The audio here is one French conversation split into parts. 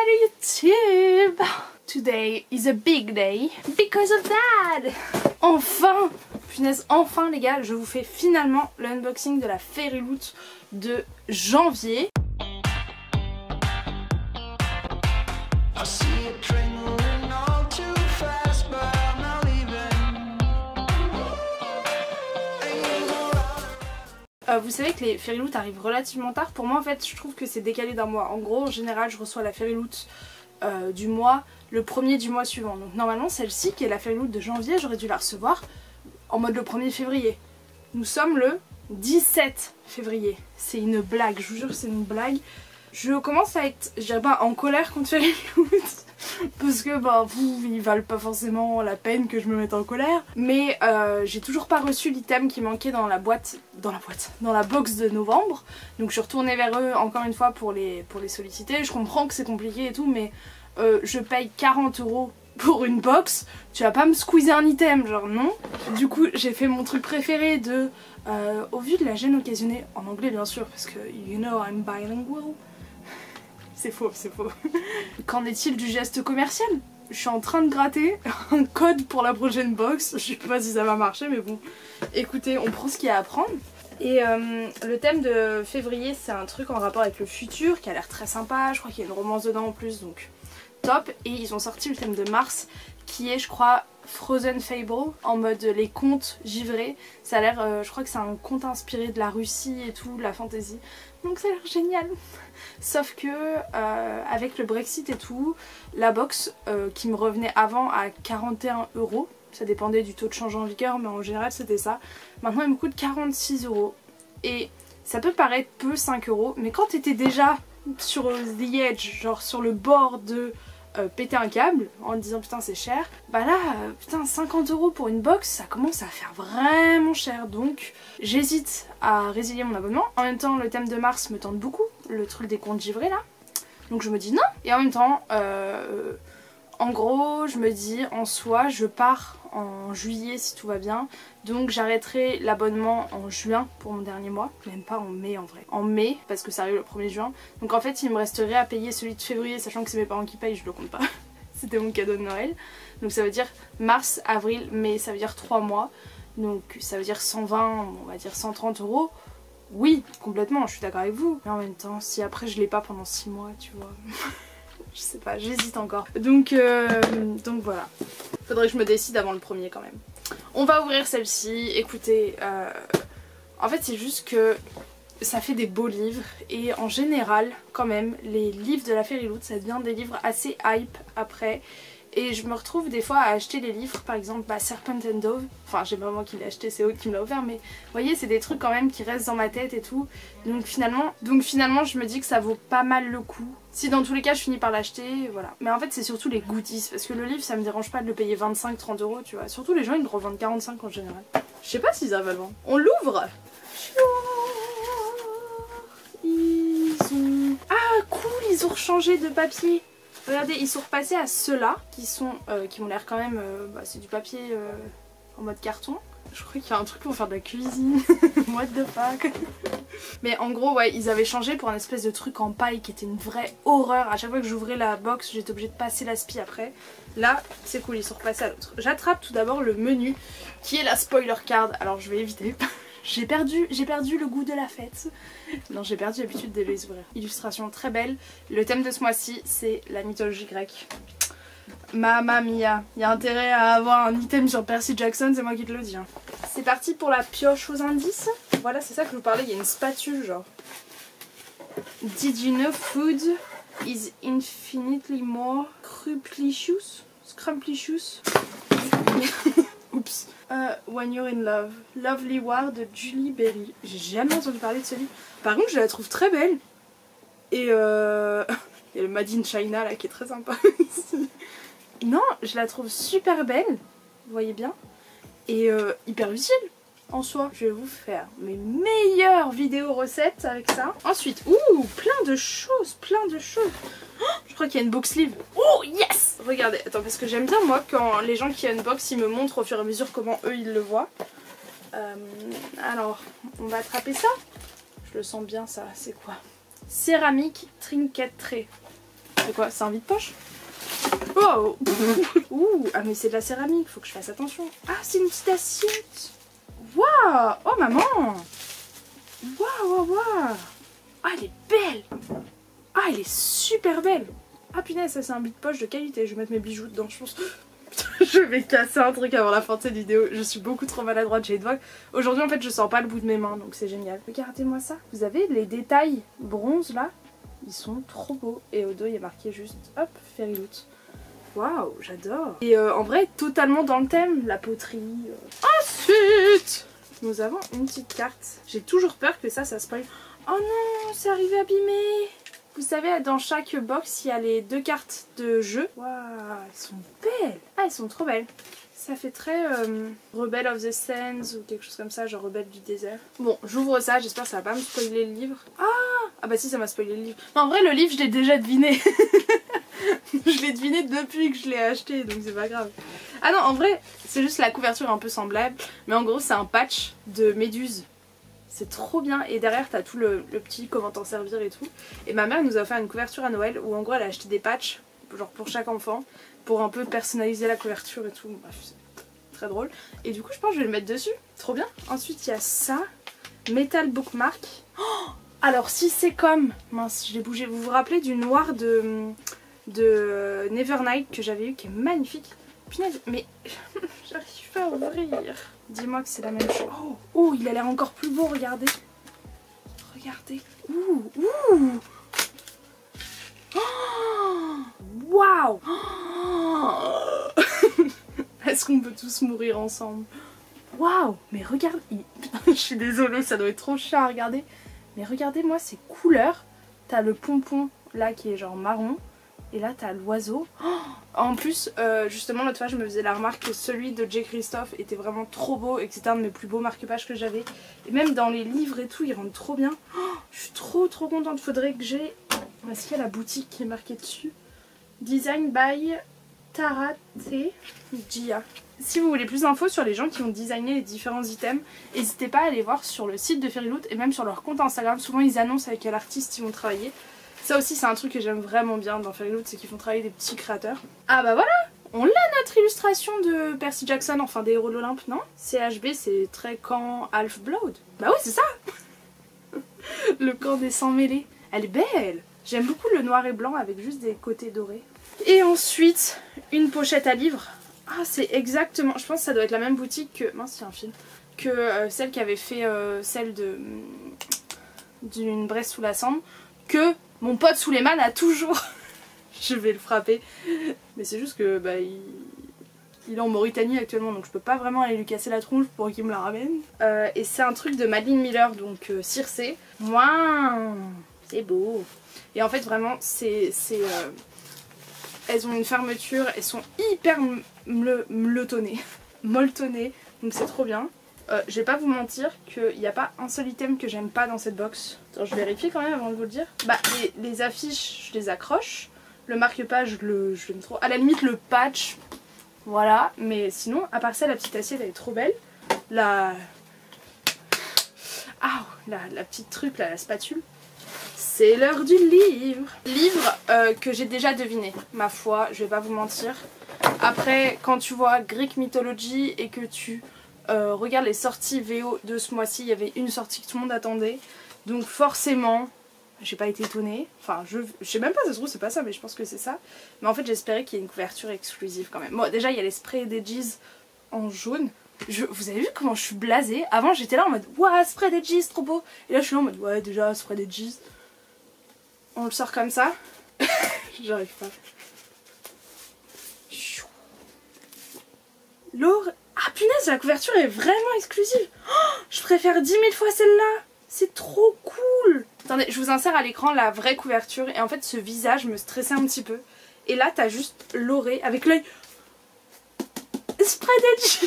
YouTube! Today is a big day because of that! Enfin! Punaise, enfin les gars, je vous fais finalement l'unboxing de la Fairyloot de janvier. Vous savez que les Fairyloot arrivent relativement tard. Pour moi en fait je trouve que c'est décalé d'un mois. En gros en général je reçois la Fairyloot du mois, le premier du mois suivant. Donc normalement celle-ci qui est la Fairyloot de janvier, j'aurais dû la recevoir en mode le 1er février. Nous sommes le 17 février. C'est une blague, je vous jure c'est une blague. Je commence à être, je dirais pas en colère contre Fairyloot. Parce que bah ils valent pas forcément la peine que je me mette en colère. Mais j'ai toujours pas reçu l'item qui manquait dans la box de novembre. Donc je suis retournée vers eux encore une fois pour les solliciter. Je comprends que c'est compliqué et tout, mais je paye 40 € pour une box. Tu vas pas me squeezer un item, genre non. Du coup j'ai fait mon truc préféré de au vu de la gêne occasionnée, en anglais bien sûr, parce que you know I'm bilingual. C'est faux, c'est faux. Qu'en est-il du geste commercial? Je suis en train de gratter un code pour la prochaine box. Je sais pas si ça va marcher, mais bon. Écoutez, on prend ce qu'il y a à prendre. Et le thème de février, c'est un truc en rapport avec le futur qui a l'air très sympa. Je crois qu'il y a une romance dedans en plus, donc top. Et ils ont sorti le thème de mars qui est, je crois, Frozen Fable, en mode les contes givrés. Ça a l'air, je crois que c'est un conte inspiré de la Russie et tout, de la fantasy. Donc ça a l'air génial. Sauf que avec le Brexit et tout, la box qui me revenait avant à 41 €, ça dépendait du taux de change en vigueur, mais en général c'était ça. Maintenant elle me coûte 46 €. Et ça peut paraître peu, 5 €, mais quand t'étais déjà sur the edge, genre sur le bord de péter un câble en disant putain c'est cher, bah là putain 50 € pour une box ça commence à faire vraiment cher, donc j'hésite à résilier mon abonnement. En même temps le thème de mars me tente beaucoup, le truc des contes givrés là, donc je me dis non. Et en même temps en gros je me dis en soi je pars en juillet si tout va bien, donc j'arrêterai l'abonnement en juin pour mon dernier mois, même pas en mai en vrai, en mai parce que ça arrive le 1er juin, donc en fait il me resterait à payer celui de février, sachant que c'est mes parents qui payent, je le compte pas. C'était mon cadeau de Noël, donc ça veut dire mars, avril, mai, ça veut dire 3 mois, donc ça veut dire 120, on va dire 130 €. Oui, complètement, je suis d'accord avec vous, mais en même temps si après je l'ai pas pendant 6 mois tu vois. Je sais pas, j'hésite encore. Donc voilà. Faudrait que je me décide avant le 1er quand même. On va ouvrir celle-ci. Écoutez, en fait c'est juste que ça fait des beaux livres. Et en général, quand même, les livres de la Fairyloot, ça devient des livres assez hype après. Et je me retrouve des fois à acheter les livres, par exemple Serpent and Dove. Enfin, j'ai pas moi qui l'ai acheté, c'est Aude qui me l'a offert, mais vous voyez, c'est des trucs quand même qui restent dans ma tête et tout. Donc finalement, je me dis que ça vaut pas mal le coup. Si dans tous les cas je finis par l'acheter, voilà. Mais en fait c'est surtout les goodies, parce que le livre ça me dérange pas de le payer 25-30 €, tu vois. Surtout les gens ils le revendent 45 en général. Je sais pas s'ils arrivent à le vendre. On l'ouvre. Ah cool, ils ont rechangé de papier. Regardez, ils sont repassés à ceux-là, qui ont l'air quand même, c'est du papier en mode carton. Je crois qu'il y a un truc pour faire de la cuisine. What the fuck. Mais en gros, ouais, ils avaient changé pour un espèce de truc en paille qui était une vraie horreur. À chaque fois que j'ouvrais la box, j'étais obligée de passer l'aspi après. Là, c'est cool, ils sont repassés à l'autre. J'attrape tout d'abord le menu, qui est la spoiler card. Alors je vais éviter. J'ai perdu le goût de la fête. Non, j'ai perdu l'habitude de les ouvrir. Illustration très belle. Le thème de ce mois-ci, c'est la mythologie grecque. Mamma mia, il y a intérêt à avoir un item sur Percy Jackson, c'est moi qui te le dis. Hein. C'est parti pour la pioche aux indices. Voilà, c'est ça que je vous parlais, il y a une spatule genre. Did you know food is infinitely more scrumplicious? Oups. When You're in Love. Lovely War de Julie Berry. J'ai jamais entendu parler de ce livre. Par contre, je la trouve très belle. Et il y a le Made in China là qui est très sympa. Non, je la trouve super belle, vous voyez bien, et hyper utile en soi. Je vais vous faire mes meilleures vidéos recettes avec ça. Ensuite, plein de choses. Oh, je crois qu'il y a une box sleeve. Oh yes. Regardez, attends, parce que j'aime bien moi quand les gens qui unbox ils me montrent au fur et à mesure comment eux ils le voient. Alors, on va attraper ça. Je le sens bien ça, c'est quoi? Céramique trinket tray. C'est quoi? C'est un vide-poche? Oh. Ouh, ah mais c'est de la céramique, faut que je fasse attention. Ah, c'est une petite assiette. Waouh. Oh maman. Waouh. Ah, elle est belle. Ah, elle est super belle. Ah punaise, ça c'est un vide-poche de qualité. Je vais mettre mes bijoux dedans, je pense. Je vais casser un truc avant la fin de cette vidéo. Je suis beaucoup trop maladroite, j'ai les doigts. Aujourd'hui en fait je sens pas le bout de mes mains, donc c'est génial. Regardez-moi ça. Vous avez les détails bronze là. Ils sont trop beaux. Et au dos il y a marqué juste hop, Fairyloot. Waouh, j'adore. Et en vrai totalement dans le thème, la poterie. Ensuite nous avons une petite carte. J'ai toujours peur que ça spoil. Oh non, c'est arrivé abîmé. Vous savez, dans chaque box, il y a les 2 cartes de jeu. Waouh, elles sont belles. Ah, elles sont trop belles. Ça fait très Rebel of the Sands ou quelque chose comme ça, genre Rebelle du désert. Bon, j'ouvre ça, j'espère que ça va pas me spoiler le livre. Ah bah si, ça m'a spoilé le livre. Non, en vrai, le livre, je l'ai déjà deviné. Je l'ai deviné depuis que je l'ai acheté, donc c'est pas grave. Ah non, en vrai, c'est juste la couverture un peu semblable. Mais en gros, c'est un patch de Méduse. C'est trop bien et derrière t'as tout le petit comment t'en servir et tout. Et ma mère nous a offert une couverture à Noël où en gros elle a acheté des patchs genre pour chaque enfant pour un peu personnaliser la couverture et tout. Bref, c'est très drôle. Et du coup je pense que je vais le mettre dessus. Trop bien. Ensuite il y a ça. Metal Bookmark. Oh, alors si c'est comme... Mince, je l'ai bougé. Vous vous rappelez du noir de Nevernight que j'avais eu qui est magnifique. Punaise, mais j'arrive pas à ouvrir. Dis-moi que c'est la même chose. Oh, il a l'air encore plus beau, regardez. Regardez. Ouh. Waouh. Est-ce qu'on peut tous mourir ensemble? Waouh. Mais regarde. Putain, je suis désolée, ça doit être trop chiant à regarder. Mais regardez-moi ces couleurs. T'as le pompon là qui est genre marron. Et là t'as l'oiseau. En plus justement l'autre fois je me faisais la remarque que celui de J. Christophe était vraiment trop beau et que c'était un de mes plus beaux marque-pages que j'avais. Et même dans les livres et tout il rentre trop bien. Je suis trop contente. Faudrait que j'ai... Est-ce qu'il y a la boutique qui est marquée dessus? Design by Tarate Gia. Si vous voulez plus d'infos sur les gens qui ont designé les différents items, n'hésitez pas à aller voir sur le site de Fairyloot et même sur leur compte Instagram. Souvent ils annoncent avec quel artiste ils vont travailler. Ça aussi c'est un truc que j'aime vraiment bien dans Fairyloot, c'est qu'ils font travailler des petits créateurs. Ah bah voilà, on l'a notre illustration de Percy Jackson, enfin des héros de l'Olympe, non? CHB c'est très camp Half-Blood. Bah oui c'est ça. Le camp des sangs mêlés. Elle est belle. J'aime beaucoup le noir et blanc avec juste des côtés dorés. Et ensuite, une pochette à livres. Ah c'est exactement, je pense que ça doit être la même boutique que... Mince, il y a un film. Que celle qui avait fait celle d'une Bresse sous la Sambre. Que... Mon pote Suleiman a toujours... Je vais le frapper. Mais c'est juste que bah, il est en Mauritanie actuellement, donc je peux pas vraiment aller lui casser la tronche pour qu'il me la ramène. Et c'est un truc de Madeline Miller, donc Circé. Waouh, c'est beau. Et en fait vraiment elles ont une fermeture, elles sont hyper molletonnées, donc c'est trop bien. Je vais pas vous mentir qu'il n'y a pas un seul item que j'aime pas dans cette box. Attends, je vérifie quand même avant de vous le dire. Bah les affiches, je les accroche. Le marque-page, je l'aime trop. À la limite le patch, voilà. Mais sinon, à part ça, la petite assiette elle est trop belle. La petite truc là, la spatule. C'est l'heure du livre. Livre que j'ai déjà deviné, ma foi, je vais pas vous mentir. Après, quand tu vois Greek Mythology et que tu... regarde les sorties VO de ce mois-ci, il y avait une sortie que tout le monde attendait. Donc forcément, j'ai pas été étonnée. Enfin, je sais même pas, ça se trouve c'est pas ça, mais je pense que c'est ça. Mais en fait j'espérais qu'il y ait une couverture exclusive quand même. Bon, déjà il y a les sprays d'Edges en jaune. Vous avez vu comment je suis blasée? Avant j'étais là en mode ouah, spray d'Edges, trop beau. Et là je suis là en mode ouais, déjà spray d'Edges. On le sort comme ça. J'arrive pas. Laure... Ah punaise, la couverture est vraiment exclusive. Oh, je préfère 10 000 fois celle-là. C'est trop cool. Attendez, je vous insère à l'écran la vraie couverture. Et en fait, ce visage me stressait un petit peu. Et là, t'as juste Laurée avec l'œil... Spray d'Edges.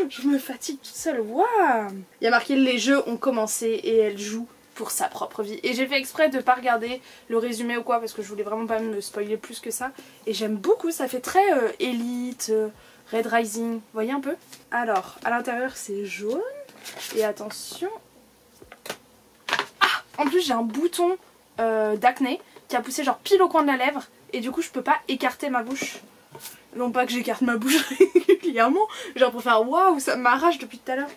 Je me fatigue toute seule. Waouh. Il y a marqué les jeux ont commencé et elle joue pour sa propre vie. Et j'ai fait exprès de pas regarder le résumé ou quoi parce que je voulais vraiment pas me spoiler plus que ça. Et j'aime beaucoup, ça fait très élite, Red Rising, vous voyez un peu? Alors, à l'intérieur c'est jaune. Et attention... Ah, en plus j'ai un bouton d'acné. qui a poussé genre pile au coin de la lèvre et du coup je peux pas écarter ma bouche. Non pas que j'écarte ma bouche régulièrement, genre pour faire waouh ça m'arrache depuis tout à l'heure.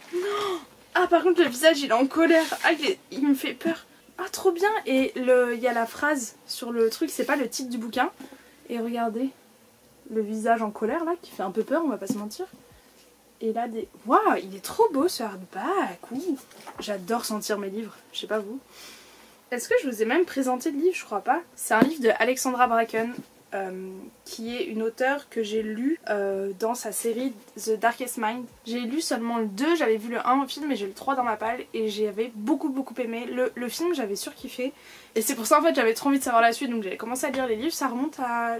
Ah par contre le visage il est en colère, ah il me fait peur. Ah trop bien, et il y a la phrase sur le truc, c'est pas le titre du bouquin. Et regardez le visage en colère là qui fait un peu peur, on va pas se mentir. Et là des... Waouh, il est trop beau ce hardback. J'adore sentir mes livres, je sais pas vous. Est-ce que je vous ai même présenté le livre? Je crois pas. C'est un livre de Alexandra Bracken, qui est une auteure que j'ai lu dans sa série The Darkest Mind. J'ai lu seulement le 2, j'avais vu le 1 au film et j'ai le 3 dans ma palle et j'avais beaucoup aimé. Le film j'avais surkiffé et c'est pour ça en fait j'avais trop envie de savoir la suite, donc j'avais commencé à lire les livres. Ça remonte à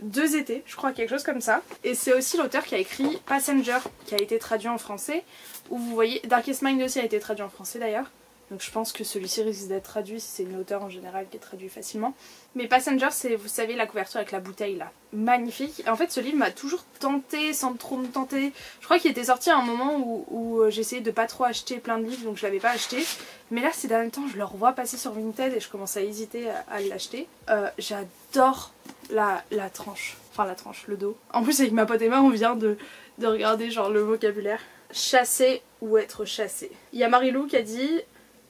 2 étés, je crois, quelque chose comme ça. Et c'est aussi l'auteur qui a écrit Passenger, qui a été traduit en français, où vous voyez, Darkest Mind aussi a été traduit en français d'ailleurs. Donc je pense que celui-ci risque d'être traduit si c'est une auteure en général qui est traduit facilement. Mais Passenger, c'est, vous savez, la couverture avec la bouteille là. Magnifique. Et en fait ce livre m'a toujours tenté sans trop me tenter. Je crois qu'il était sorti à un moment où j'essayais de pas trop acheter plein de livres, donc je l'avais pas acheté. Mais là ces derniers temps je le revois passer sur Vinted et je commence à hésiter à l'acheter. J'adore la tranche. Enfin la tranche, le dos. En plus avec ma pote Emma on vient de regarder genre le vocabulaire. Chasser ou être chassé. Il y a Marilou qui a dit...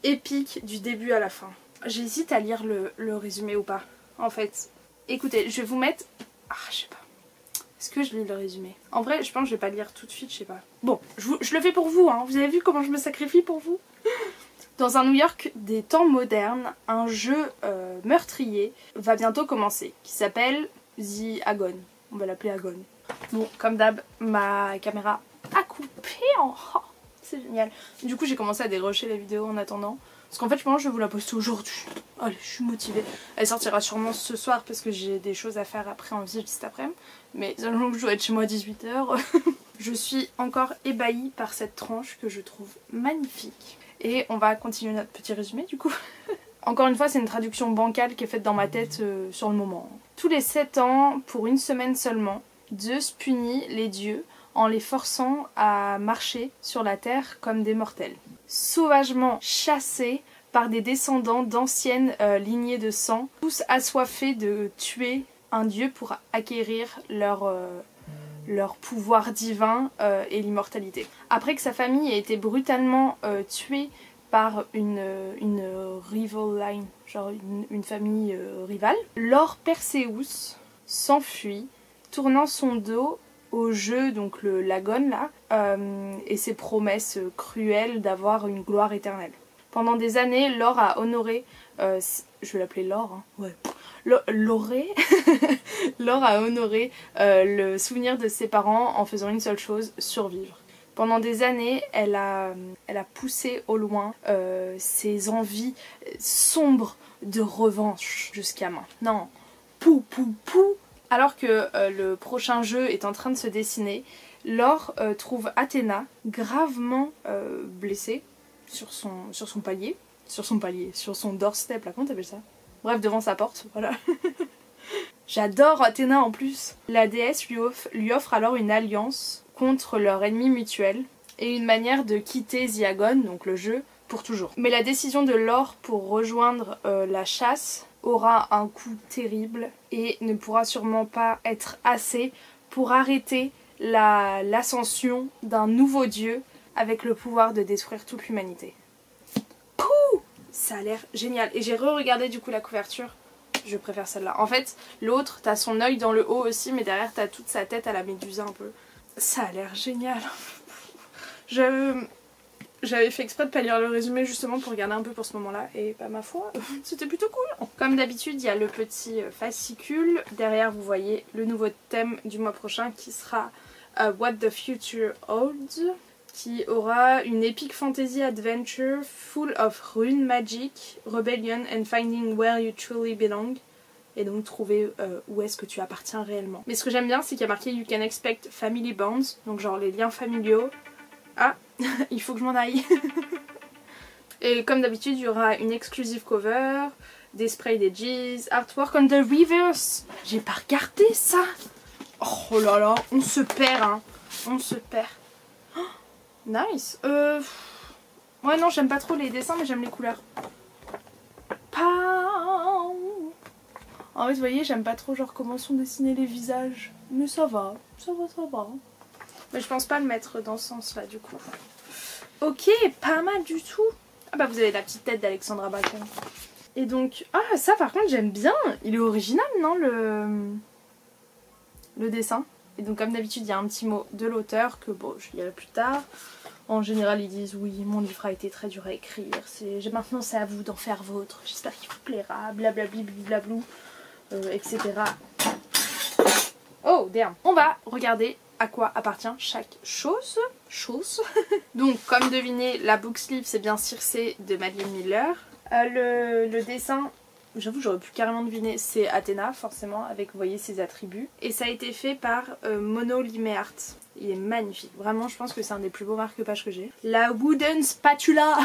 épique du début à la fin. J'hésite à lire le résumé ou pas. En fait, écoutez, je vais vous mettre... Ah, je sais pas. Est-ce que je lis le résumé? En vrai, je pense que je vais pas le lire tout de suite, je sais pas. Bon, je le fais pour vous, hein. Vous avez vu comment je me sacrifie pour vous? Dans un New York des temps modernes, un jeu meurtrier va bientôt commencer, qui s'appelle The Agon. On va l'appeler Agon. Bon, comme d'hab, ma caméra a coupé en... Oh, c'est génial. Du coup, j'ai commencé à dérocher la vidéo en attendant. Parce qu'en fait, je pense que je vais vous la poster aujourd'hui. Allez, je suis motivée. Elle sortira sûrement ce soir parce que j'ai des choses à faire après en visite cet après-midi. Mais seulement que je dois être chez moi à 18 h. Je suis encore ébahie par cette tranche que je trouve magnifique. Et on va continuer notre petit résumé du coup. Encore une fois, c'est une traduction bancale qui est faite dans ma tête sur le moment. Tous les 7 ans, pour une semaine seulement, Zeus punit les dieux en les forçant à marcher sur la terre comme des mortels. Sauvagement chassés par des descendants d'anciennes lignées de sang, tous assoiffés de tuer un dieu pour acquérir leur pouvoir divin et l'immortalité. Après que sa famille ait été brutalement tuée par une rival line, genre une famille rivale, Lord Perseus s'enfuit, tournant son dos au jeu, donc l'Agon là, et ses promesses cruelles d'avoir une gloire éternelle. Pendant des années, Lore a honoré, je vais l'appeler Lore, hein, ouais. Lore a honoré le souvenir de ses parents en faisant une seule chose, survivre. Pendant des années, elle a poussé au loin ses envies sombres de revanche jusqu'à maintenant. Pou pou pou. Alors que le prochain jeu est en train de se dessiner, Lore trouve Athéna gravement blessée sur son palier. Sur son doorstep, là, comment t'appelles ça? Bref, devant sa porte, voilà. J'adore Athéna en plus. La déesse lui offre alors une alliance contre leur ennemi mutuel et une manière de quitter The Agon, donc le jeu, pour toujours. Mais la décision de Lore pour rejoindre la chasse aura un coût terrible et ne pourra sûrement pas être assez pour arrêter l'ascension d'un nouveau dieu avec le pouvoir de détruire toute l'humanité. Pouh! Ça a l'air génial. Et j'ai re-regardé du coup la couverture. Je préfère celle-là. En fait, l'autre, t'as son œil dans le haut aussi, mais derrière t'as toute sa tête à la Médusa un peu. Ça a l'air génial. J'avais fait exprès de pas lire le résumé justement pour regarder un peu pour ce moment-là et bah ma foi, c'était plutôt cool. Comme d'habitude, il y a le petit fascicule. Derrière, vous voyez le nouveau thème du mois prochain qui sera What the Future Holds, qui aura une epic fantasy adventure full of rune magic, rebellion and finding where you truly belong. Et donc trouver où est-ce que tu appartiens réellement. Mais ce que j'aime bien, c'est qu'il y a marqué You can expect family bonds, donc genre les liens familiaux. Ah, il faut que je m'en aille. Et comme d'habitude, il y aura une exclusive cover, des sprays d'edges, artwork on the reverse. J'ai pas regardé ça. Oh là là, on se perd, hein. On se perd. Oh, nice. Ouais, non, j'aime pas trop les dessins, mais j'aime les couleurs. Pow. En fait vous voyez j'aime pas trop genre comment sont dessinés les visages. Mais ça va, ça va, ça va. Mais je pense pas le mettre dans ce sens là du coup. Ok, pas mal du tout. Ah bah vous avez la petite tête d'Alexandra Bacon. Et donc, ah ça par contre j'aime bien. Il est original non le dessin. Et donc comme d'habitude il y a un petit mot de l'auteur que bon je lirai plus tard. En général ils disent oui mon livre a été très dur à écrire. Maintenant c'est à vous d'en faire vôtre. J'espère qu'il vous plaira. Blablabli blablablou. Etc. Oh damn. On va regarder à quoi appartient chaque chose. Donc comme deviné la book sleeve c'est bien Circé de Madeline Miller. Le dessin, j'avoue j'aurais pu carrément deviner, c'est Athéna forcément avec vous voyez ses attributs. Et ça a été fait par Mono Limeart. Il est magnifique, vraiment je pense que c'est un des plus beaux marque-pages que j'ai. La Wooden Spatula.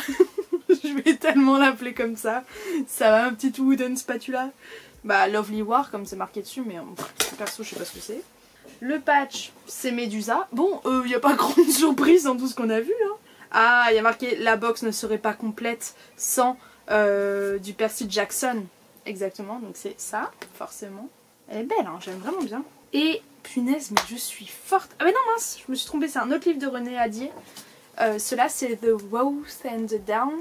Je vais tellement l'appeler comme ça. Ça va ma petite Wooden Spatula. Bah Lovely War comme c'est marqué dessus mais perso je sais pas ce que c'est. Le patch c'est Médusa. Bon il n'y a pas grande surprise dans tout ce qu'on a vu là. Ah il y a marqué la box ne serait pas complète sans du Percy Jackson. Exactement donc c'est ça forcément. Elle est belle hein, j'aime vraiment bien. Et punaise mais je suis forte. Ah mais non mince je me suis trompée c'est un autre livre de René Hadier. Cela c'est The Wrath and the Down.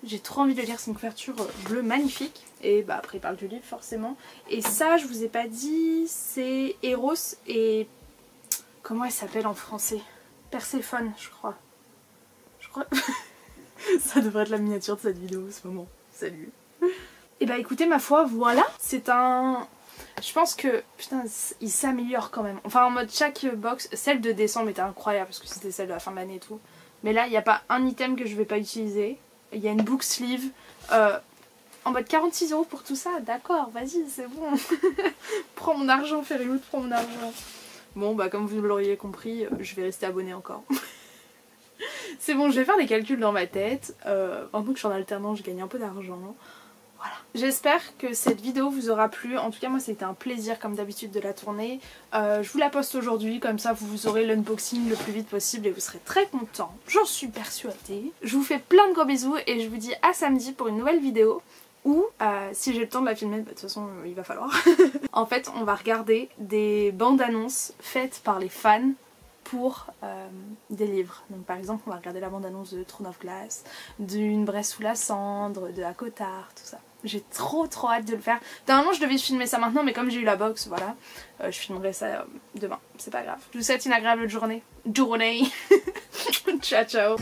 J'ai trop envie de le lire, c'est une couverture bleue magnifique. Et bah après il parle du livre forcément. Et ça je vous ai pas dit, c'est Eros et... Comment elle s'appelle en français? Perséphone je crois. Ça devrait être la miniature de cette vidéo en ce moment. Salut. Et bah écoutez ma foi voilà. C'est un... Je pense que... Putain il s'améliore quand même. Enfin en mode chaque box, celle de décembre était incroyable parce que c'était celle de la fin de l'année et tout. Mais là il n'y a pas un item que je vais pas utiliser. Il y a une book sleeve en mode 46 € pour tout ça. D'accord, vas-y, c'est bon. Prends mon argent, Fairyloot, prends mon argent. Bon, bah comme vous l'auriez compris, je vais rester abonnée encore. C'est bon, je vais faire des calculs dans ma tête. Maintenant que je suis en alternance, je gagne un peu d'argent. Voilà. J'espère que cette vidéo vous aura plu. En tout cas moi c'était un plaisir comme d'habitude de la tourner. Je vous la poste aujourd'hui comme ça vous aurez l'unboxing le plus vite possible et vous serez très contents. J'en suis persuadée. Je vous fais plein de gros bisous et je vous dis à samedi pour une nouvelle vidéo. Ou si j'ai le temps de la filmer, bah, de toute façon il va falloir. En fait on va regarder des bandes annonces faites par les fans pour des livres. Donc par exemple on va regarder la bande annonce de Throne of Glass, d'une Bresse sous la cendre, de Akotard, tout ça. J'ai trop hâte de le faire. Normalement je devais filmer ça maintenant mais comme j'ai eu la box voilà, je filmerai ça demain. C'est pas grave. Je vous souhaite une agréable journée. Ciao ciao.